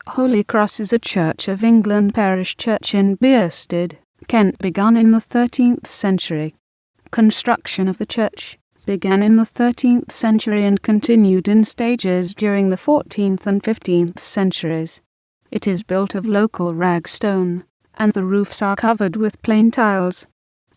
Holy Cross is a Church of England parish church in Bearsted, Kent, begun in the 13th century. Construction of the church began in the 13th century and continued in stages during the 14th and 15th centuries. It is built of local ragstone, and the roofs are covered with plain tiles.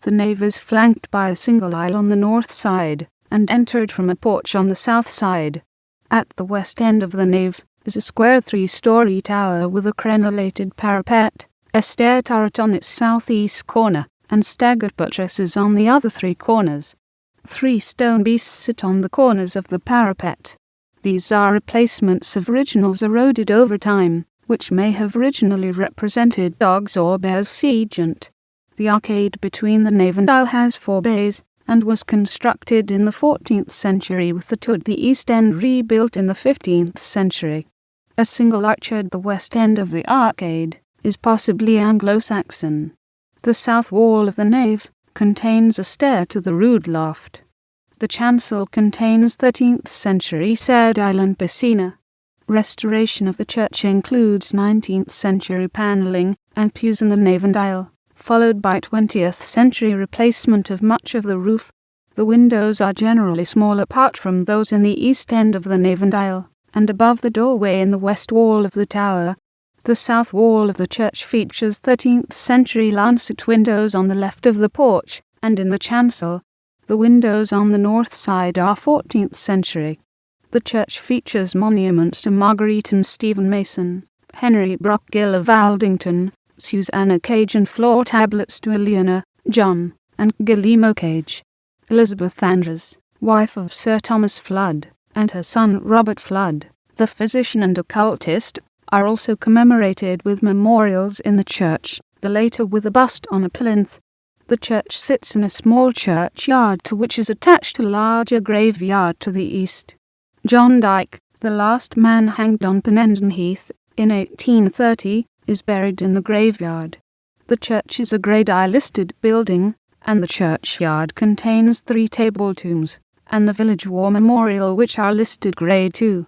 The nave is flanked by a single aisle on the north side, and entered from a porch on the south side. At the west end of the nave is a square three-storey tower with a crenellated parapet, a stair turret on its southeast corner, and staggered buttresses on the other three corners. 3 stone beasts sit on the corners of the parapet. These are replacements of originals eroded over time, which may have originally represented dogs or bears. Sejant. The arcade between the nave and aisle has 4 bays, and was constructed in the 14th century with the two at the east end rebuilt in the 15th century. A single arch at the west end of the arcade is possibly Anglo-Saxon. The south wall of the nave contains a stair to the rood loft. The chancel contains 13th century sedile and piscina. Restoration of the church includes 19th century panelling and pews in the nave and aisle, followed by 20th century replacement of much of the roof. The windows are generally small apart from those in the east end of the nave and aisle, and above the doorway in the west wall of the tower. The south wall of the church features 13th century lancet windows on the left of the porch, and in the chancel. The windows on the north side are 14th century. The church features monuments to Marguerite and Stephen Mason, Henry Brockgill of Aldington, Susanna Cage, and floor tablets to Eleanor, John, and Guillermo Cage. Elizabeth Andrews, wife of Sir Thomas Flood, and her son Robert Flood, the physician and occultist, are also commemorated with memorials in the church, the later with a bust on a plinth. The church sits in a small churchyard to which is attached a larger graveyard to the east. John Dyke, the last man hanged on Pennenden Heath in 1830, is buried in the graveyard. The church is a Grade I listed building, and the churchyard contains 3 table tombs, and the village war memorial which are listed Grade II.